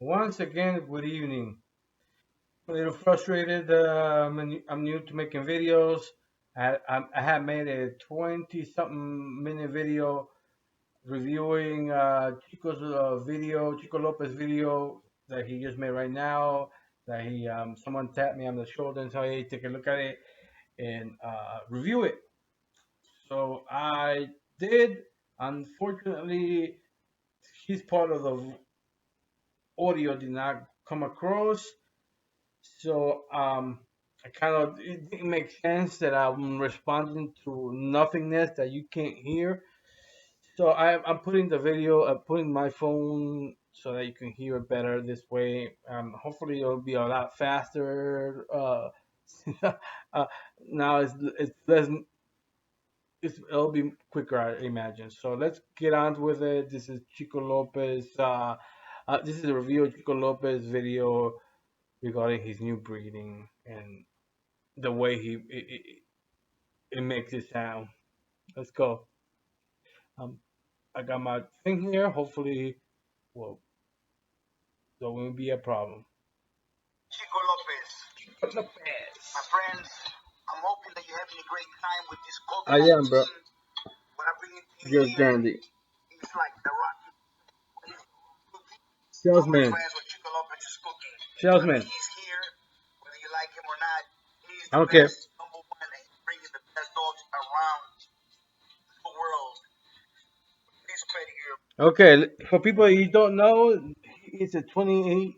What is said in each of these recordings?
Once again, good evening. A little frustrated. I'm new to making videos. I have made a 20-something minute video reviewing Chico Lopez video that he just made right now. That someone tapped me on the shoulder and said, "Hey, take a look at it and review it." So I did. Unfortunately, his part of the audio did not come across. So I kind of it didn't make sense that I'm responding to nothingness that you can't hear. So I'm putting the video, putting my phone so that you can hear it better this way. Hopefully it'll be a lot faster. Uh, now it's less. It'll be quicker, I imagine. So let's get on with it. This is Chico Lopez. This is a review of Chico Lopez video regarding his new breeding and the way it makes it sound. Let's go. Um, I got my thing here. Hopefully, well, there won't be a problem. Chico Lopez. Chico Lopez. My friends, I'm hoping that you're having a great time with this I COVID-19. am, bro. What I bring into you Just here dandy. is like the rocky cookie. All my Salesman. friends, what Chico Lopez is cooking. I mean, Salesman. he's here, whether you like him or not. He's I the don't care. best, number one, and he's bringing the best dogs around the world. He's pedigree. Okay, for people you don't know, he's a 28.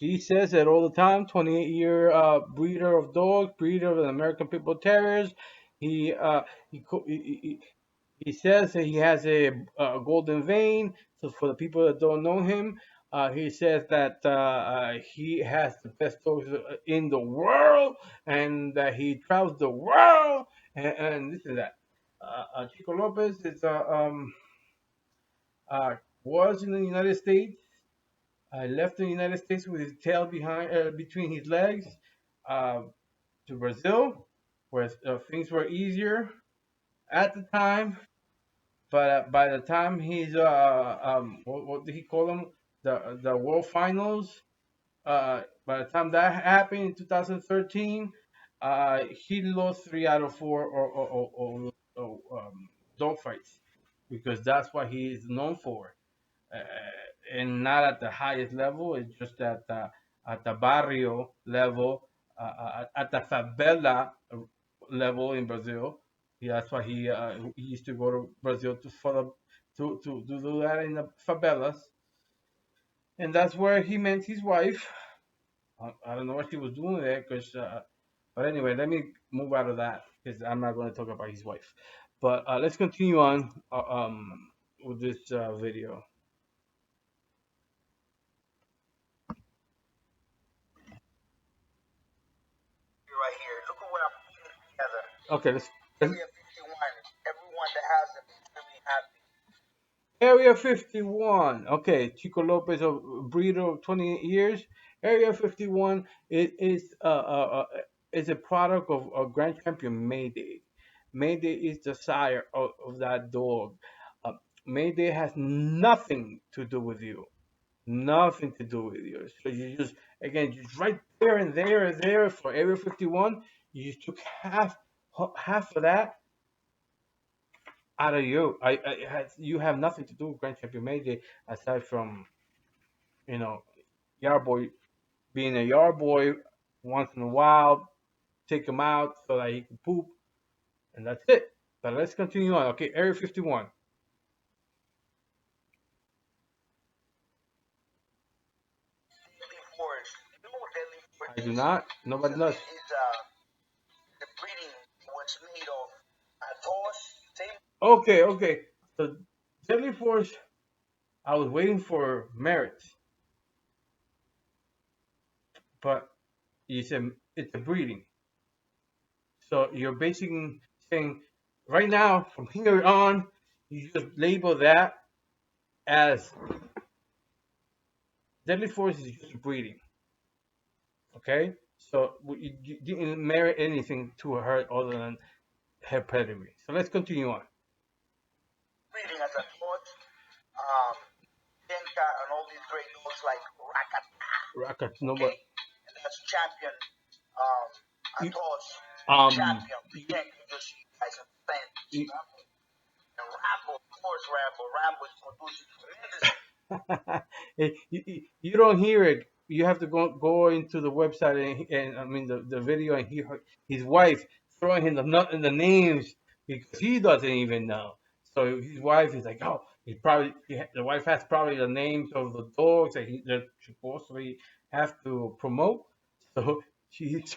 He says it all the time. 28-year breeder of dogs, breeder of the American Pit Bull Terriers. He uh, he, co- he says that he has a golden vein. So for the people that don't know him, he says that he has the best dogs in the world, and that he travels the world, and this is that. Chico Lopez is was in the United States. Left the United States with his tail behind between his legs uh, to Brazil, where things were easier at the time. But by the time he's what did he call them? The World Finals. By the time that happened in 2013, he lost 3 out of 4 dog fights because that's what he is known for, uh, and not at the highest level. It's just at the barrio level, at the favela level in Brazil. Yeah, that's why he used to go to Brazil to do that in the favelas, and that's where he met his wife. I don't know what she was doing there, but anyway, let me move out of that because I'm not going to talk about his wife. But let's continue on with this video. Right here. Look at what I'm putting together. Okay, let's Area 51. Everyone that has them is really happy. Area 51. Okay, Chico Lopez, a breeder of 28 years. Area 51 is a product of Grand Champion Mayday. Mayday is the sire of that dog. Uh, Mayday has nothing to do with you. Nothing to do with you. So you just, again, just right there and there and there for Area 51. You just took half of that out of you. You have nothing to do with Grand Champion Major aside from you know yard boy being a yard boy once in a while, take him out so that he can poop, and that's it. But let's continue on. Okay, Area 51. Deadly Force. You know what Deadly Force I do is? not. Nobody knows. It's the breeding was made of a horse, same. Okay, okay. So Deadly Force. I was waiting for merits, but you said it's a breeding. So you're basically saying right now from here on, you just label that as Deadly Force is just breeding. Okay, so you didn't merit anything to her other than her pedigree. So let's continue on. Breeding as a horse, um, Denka, on all these great dogs like Rakat, Rockets, no, okay? but And that's champion, um, you, Atos, um, champion, protect, just so you guys understand. you, And Rambo, of course, Rambo is producing tremendous. you don't hear it. You have to go into the website and I mean the video and hear his wife throwing him the names because he doesn't even know. So his wife is like, oh, the wife has probably the names of the dogs that they're supposedly have to promote. So she's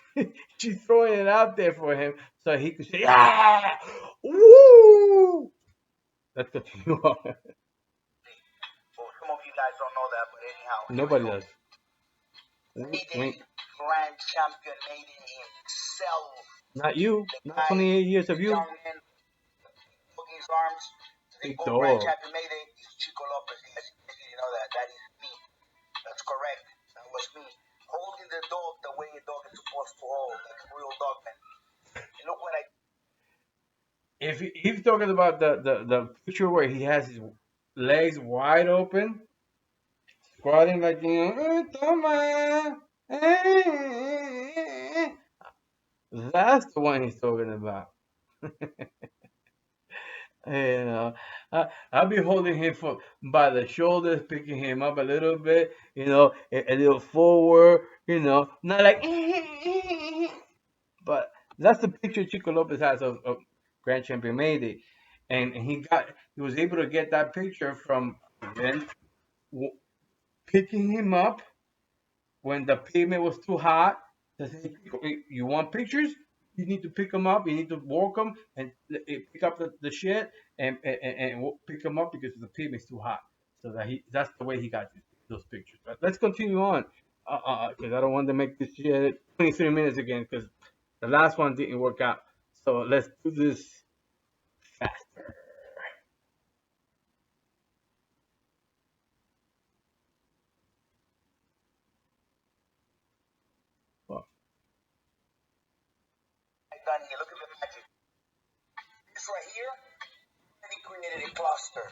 she's throwing it out there for him so he could say, ah, woo. Let's continue on. Well, some of you guys don't know that, but anyhow, here we Nobody go. does. Wink, Mayday, wink. grand champion Mayday himself. Not you. The Not guy, 28 years of the you. young man, in his arms. They Big go grand dog. champion Mayday is Chico Lopez. Yes, you know that. That is me. That's correct. That was me. Holding the dog the way a dog is supposed to hold, like a real dog man. And look what I If he's talking about the picture where he has his legs wide open, squatting like toma, that's the one he's talking about. You know, I'll be holding him by the shoulders, picking him up a little bit, a little forward, not like, but that's the picture Chico Lopez has of Grand Champion Mayday, and he was able to get that picture from then w- picking him up when the pavement was too hot. They say, you want pictures? You need to pick them up. You need to walk them and pick up the shit and pick them up because the pavement's too hot. So that's the way he got those pictures. But let's continue on because I don't want to make this shit 23 minutes again because the last one didn't work out. So let's do this faster. Well, done here. Look at the magic. This right here, he created a cluster.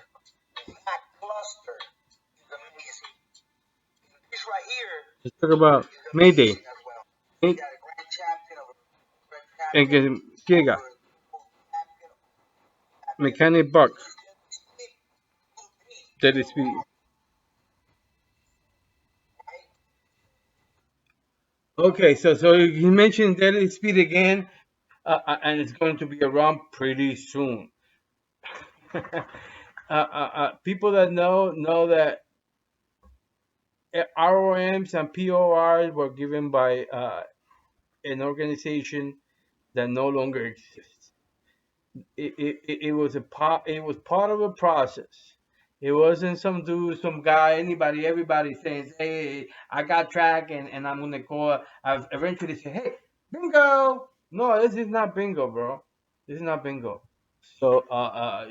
That cluster is amazing. This right here let's talk about is Mayday. amazing as well. You May- got a grand champion over grand And champion que ciega, over champion. mechanic buck, deadly speed. Okay, so you mentioned Deadly Speed again, and it's going to be around pretty soon. People that know that ROMs and PORs were given by an organization that no longer exists. It was it was part of a process. It wasn't some dude, some guy, anybody, everybody saying, "Hey, I got track, and I'm gonna go." I've eventually say, "Hey, bingo!" No, this is not bingo, bro. This is not bingo. So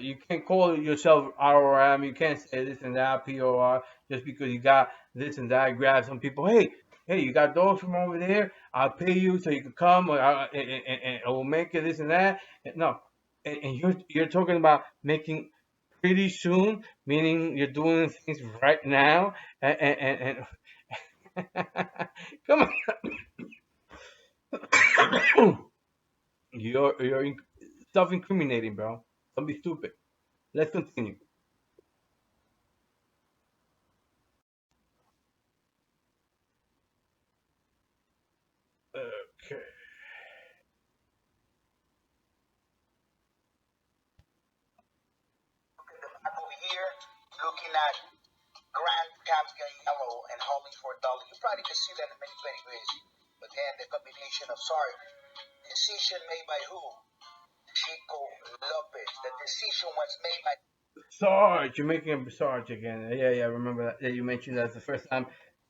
you can't call yourself ROM. You can't say this and that POR just because you got this and that. Grab some people. Hey, you got dogs from over there? I'll pay you so you can come, or and I will make it this and that. No, and you're talking about making pretty soon, meaning you're doing things right now, come on, you're self-incriminating, bro. Don't be stupid. Let's continue. Okay. Back over here, looking at grand champion yellow and holding for dolly. You probably can see that in many pedigrees. But then the combination of sorry, decision made by who? Chico Lopez. The decision was made by Sarge, you're making him Sarge again. Yeah, I remember that. Yeah, you mentioned that the first time.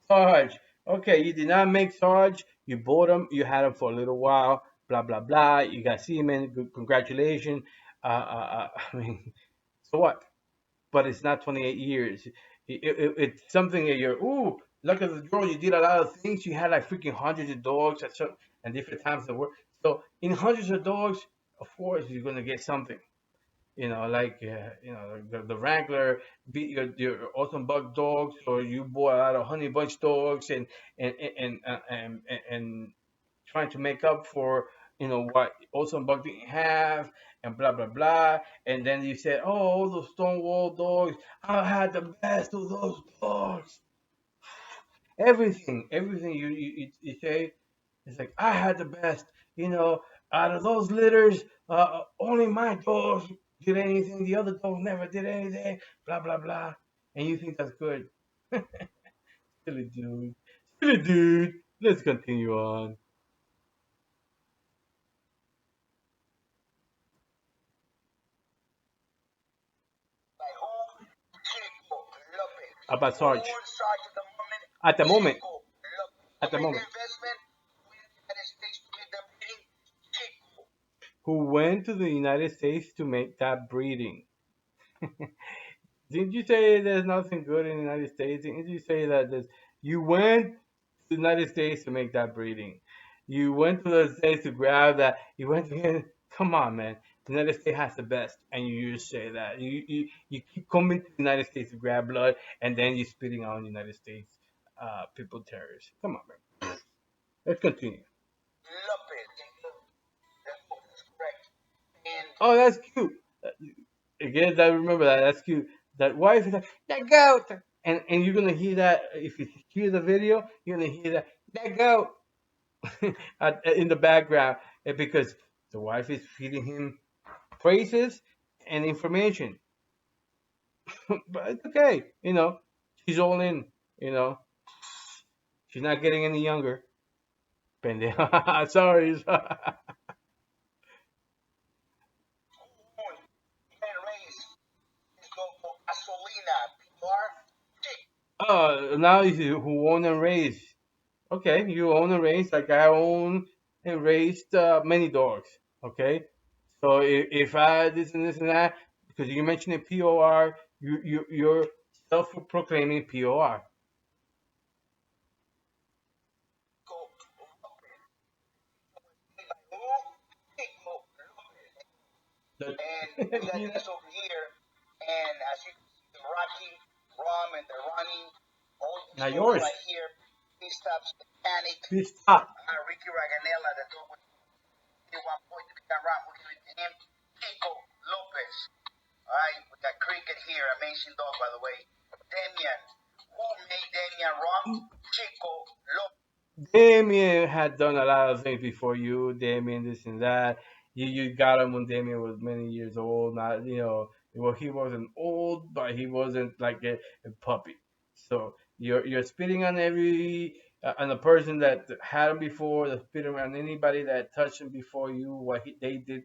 Sarge. Okay, you did not make Sarge. You bought him. You had him for a little while. Blah blah blah. You got semen. Congratulations. I mean, so what? But it's not 28 years. It's something that you're. Ooh, look at the girl. You did a lot of things. You had like freaking hundreds of dogs at certain and different times of the work. So in hundreds of dogs, of course you're gonna get something. Like the Wrangler beat your awesome buck dogs, or you bought a lot of honey bunch dogs, and trying to make up for what awesome buck didn't have, and blah blah blah. And then you said, oh, all those Stonewall dogs, I had the best of those dogs. Everything you say, it's like I had the best. You know, out of those litters, only my dogs did anything. The other dogs never did anything. Blah blah blah. And you think that's good? Silly dude, silly dude. Let's continue on. Like who? Chico Lopez. About Who Sarge. in charge at the moment? At the moment. Chico Lopez. Who At the made the moment. investment? Who in the United States to get the breeding? Chico. Who went to the United States to make that breeding? Didn't you say there's nothing good in the United States? Didn't you say that you went to the United States to make that breeding? You went to the States to grab that. You went to get. Come on, man. The United States has the best, and you just say that. You keep coming to the United States to grab blood, and then you're spitting on the United States people terrorists. Come on, man. Let's continue. Lopez. That's correct. And Oh, that's cute. Again, I remember that. That's cute. That wife is like, that goat. And you're going to hear that. If you hear the video, you're going to hear that goat in the background, because the wife is feeding him praises and information. But it's okay. She's all in. You know, she's not getting any younger. Pendeja. Sorry. who and raised his local gasolina PR? Chico. Now you see who own and raised. Okay, you own and raised, like I own and raised many dogs. Okay, so if I this and this and that, because you mentioned it POR, you're self-proclaiming POR. Lopez. Made by who? Chico Lopez. That- And we got you know, this over here. And as you can see, the Rocky, Rum, and the Ronnie, all these Not dogs yours. right here. He stops Mechanic, Please stop. Ricky Raganella, the dog with the 1 point to become Ram, who gave it to him. Chico Lopez. All right, we got Cricket here, amazing dog, by the way. Damian. Who made Damian Rum? Chico Lopez. Damien had done a lot of things before you. Damien, this and that. You got him when Damien was many years old. Not well, he wasn't old, but he wasn't like a puppy. So you're spitting on on the person that had him before. They're spitting on anybody that touched him before you. They did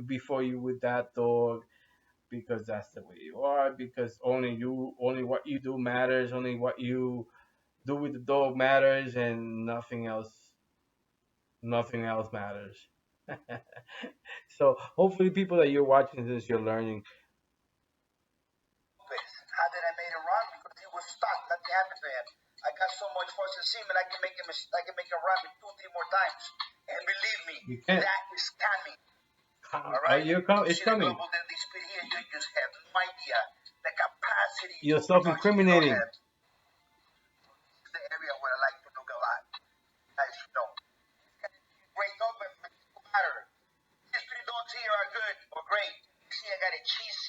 before you with that dog, because that's the way you are. Because only what you do matters. Only what you do with the dog matters, and nothing else matters. So hopefully people that you're watching this, you're learning. How did I make him run? Because he was stuck. Nothing happened to him. I got so much force in semen, I can make him run with 2, 3 more times. And believe me, You can't. that is coming. All Oh, right? You it's see the coming. global deadly speed here, you just have no idea the capacity You're of production the dog self-incriminating. has. This is the area where I like to look a lot. As you know. Great dog, but it doesn't matter. These 3 dogs here are good or great. You see, I got a cheese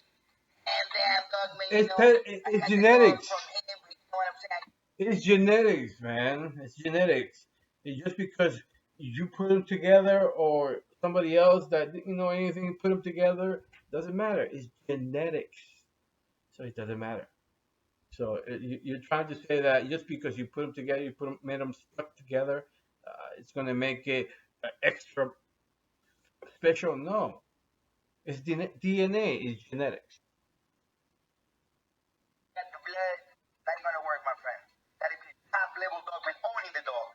and damn dog, man, I It's got the dog genetics. from him, you know what I'm saying? It's genetics, man. It's genetics. Just because you put them together, or somebody else that didn't know anything put them together, doesn't matter. It's genetics, so it doesn't matter. So you're trying to say that just because you put them together, made them stuck together, it's going to make it extra special? No, it's DNA. It's genetics. Got the blood, not gonna work, my friend. Gotta be top level dogman owning the dog.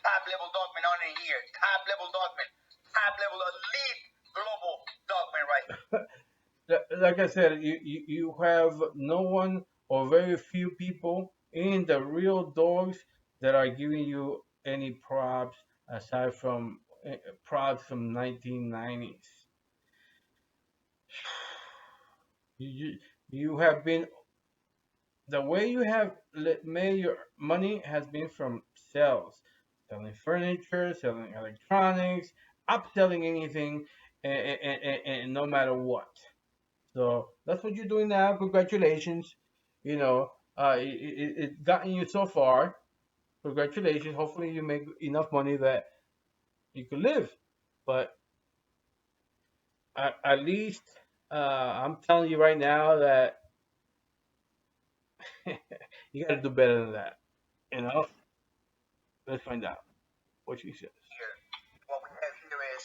Top level dogman owning here. Top level dogman. Top level elite global dogman right here. Like I said, you have no one or very few people in the real dogs that are giving you any props aside from props from 1990s. You have been the way you have made your money has been from sales, selling furniture, selling electronics, upselling anything, and no matter what. So that's what you're doing now. Congratulations. You know, it's gotten you so far. Congratulations. Hopefully, you make enough money that you can live. But at least, I'm telling you right now that you got to do better than that. You know, let's find out what she says. Here, what we have here is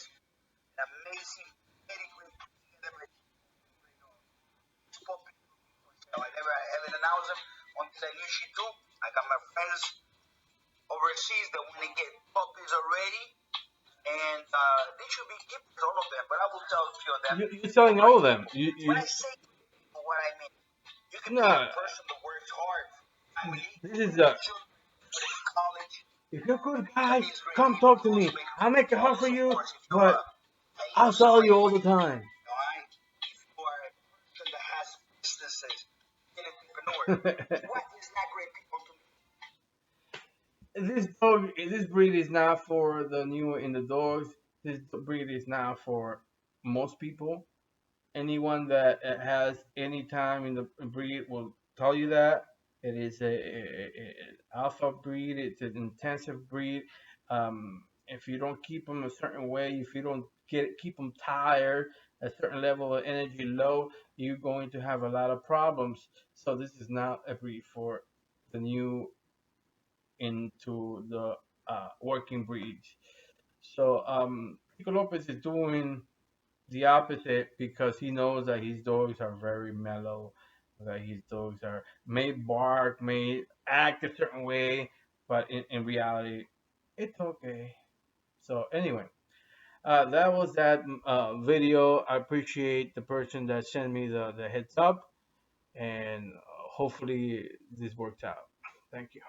an amazing pedigree together by this puppy for sale. I never haven't announced them until I knew she do. I got my friends overseas that when they get puppies already, and they should be keepers, all of them. But I will tell a few of them. You're selling all of them. When I say people, what I mean, you can be a No. person that works hard, family, This is your a. children, put in college. If you're a good That guy, means great come people talk to who me. make I'll make it hard for also, of you, course, if you're but I'll sell somebody you all with the time. right? If you are a person that has businesses, an entrepreneur, what is not great people to me? This breed is not for the new in the dogs. This breed is not for most people. Anyone that has any time in the breed will tell you that it is alpha breed. It's an intensive breed. If you don't keep them a certain way, if you don't keep them tired, a certain level of energy low, you're going to have a lot of problems. So this is not a breed for the new into the working breeds. So Chico Lopez is doing the opposite because he knows that his dogs are very mellow, that his dogs are may bark, may act a certain way, but in reality, it's okay. So anyway, that was that video. I appreciate the person that sent me the heads up, and hopefully this works out. Thank you.